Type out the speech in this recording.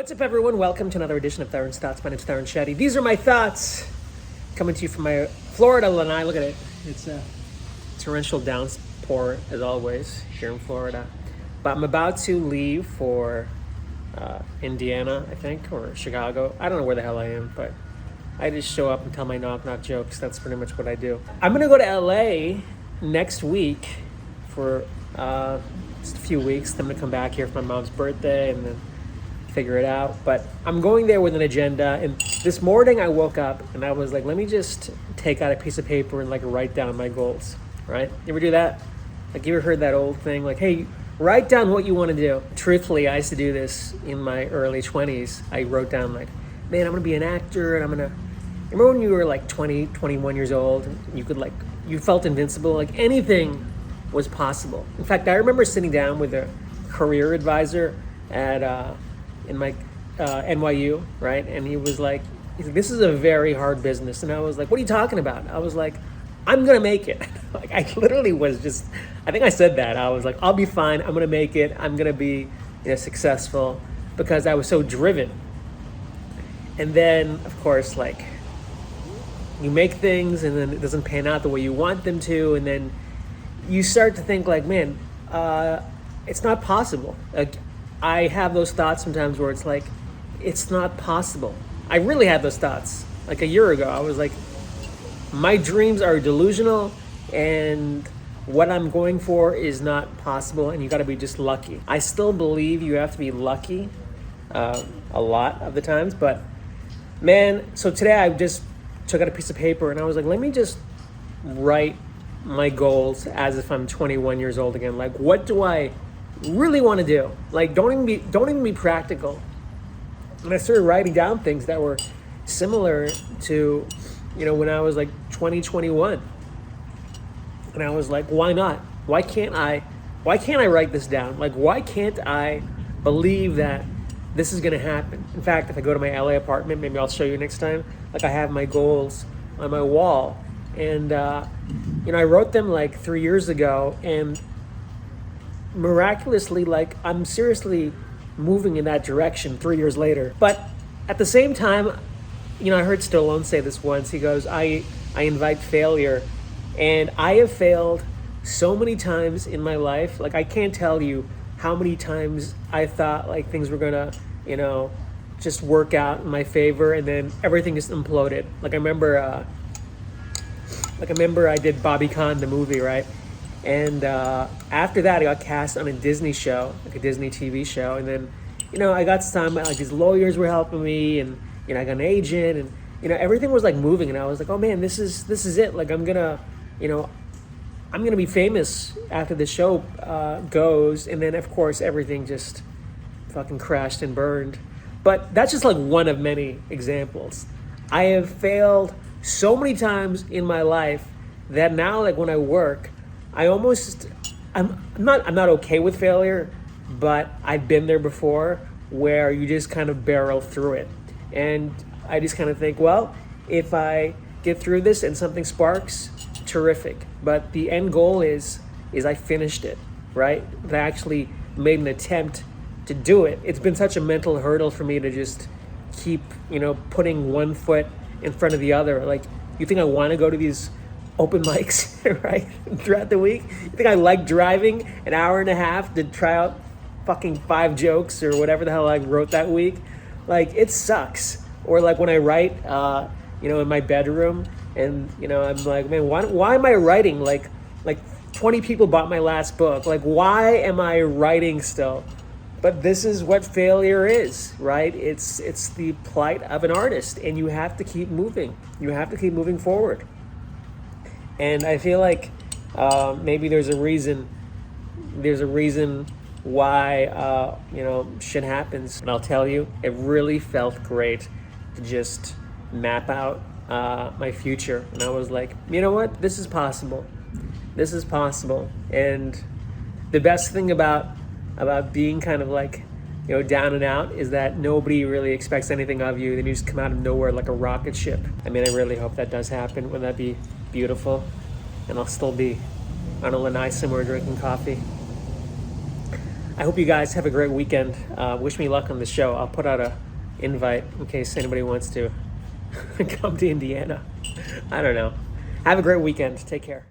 What's up, everyone? Welcome to another edition of Tarun's Thoughts. My name's Tarun Shetty. These are my thoughts coming to you from my Florida lanai. Look at it. It's a torrential downpour, as always, here in Florida. But I'm about to leave for Indiana, I think, or Chicago. I don't know where the hell I am, but I just show up and tell my knock-knock jokes. That's pretty much what I do. I'm going to go to LA next week for just a few weeks. I'm going to come back here for my mom's birthday and then figure it out. But I'm going there with an agenda. And this morning I woke up and I was like, let me just take out a piece of paper and like write down my goals, right? You ever do that? Like, you ever heard that old thing? Like, hey, write down what you want to do. Truthfully, I used to do this in my early 20s. I wrote down like, man, I'm going to be an actor and I'm going to... Remember when you were like 20, 21 years old, and you could like, you felt invincible, like anything was possible. In fact, I remember sitting down with a career advisor at in my NYU, right? And he's like, this is a very hard business. And I was like, what are you talking about? I was like, I'm gonna make it. Like, I literally was just, I think I said that. I was like, I'll be fine. I'm gonna make it. I'm gonna be, successful, because I was so driven. And then, of course, like, you make things and then it doesn't pan out the way you want them to, and then you start to think like, man, it's not possible. Like, I have those thoughts sometimes where it's like, it's not possible. I really had those thoughts. Like a year ago, I was like, my dreams are delusional and what I'm going for is not possible, and you gotta be just lucky. I still believe you have to be lucky a lot of the times, but man, so today I just took out a piece of paper and I was like, let me just write my goals as if I'm 21 years old again. Like, what do I really want to do? Like, don't even be practical. And I started writing down things that were similar to, when I was like 20, 21. And I was like, why not? Why can't I write this down? Like, why can't I believe that this is going to happen? In fact, if I go to my LA apartment, maybe I'll show you next time. Like, I have my goals on my wall. And, I wrote them like 3 years ago. And miraculously, like, I'm seriously moving in that direction 3 years later. But at the same time, I heard Stallone say this once. He goes, I invite failure. And I have failed so many times in my life. Like, I can't tell you how many times I thought like things were gonna, just work out in my favor, and then everything just imploded. Like, I remember I did Bobby Khan, the movie, right? And after that, I got cast on a Disney show, like a Disney TV show. And then, I got some, like, these lawyers were helping me, and, I got an agent, and, everything was like moving. And I was like, oh man, this is it. Like, I'm gonna be famous after the show goes. And then, of course, everything just fucking crashed and burned. But that's just like one of many examples. I have failed so many times in my life that now, like, when I work, I'm not okay with failure, but I've been there before, where you just kind of barrel through it. And I just kind of think, well, if I get through this and something sparks, terrific. But the end goal is I finished it, right? I actually made an attempt to do it. It's been such a mental hurdle for me to just keep, putting one foot in front of the other. Like, you think I want to go to these open mics, right, throughout the week? You think I like driving an hour and a half to try out fucking 5 jokes or whatever the hell I wrote that week? Like, it sucks. Or like when I write, in my bedroom, and, I'm like, man, why am I writing? Like 20 people bought my last book. Like, why am I writing still? But this is what failure is, right? It's the plight of an artist, and you have to keep moving. You have to keep moving forward. And I feel like maybe there's a reason why shit happens. And I'll tell you, it really felt great to just map out my future. And I was like, you know what? This is possible. This is possible. And the best thing about being kind of like, down and out is that nobody really expects anything of you. Then you just come out of nowhere like a rocket ship. I mean, I really hope that does happen. Wouldn't that be beautiful? And I'll still be on a lanai somewhere drinking coffee. I hope you guys have a great weekend. Wish me luck on the show. I'll put out a invite in case anybody wants to come to Indiana. I don't know. Have a great weekend. Take care.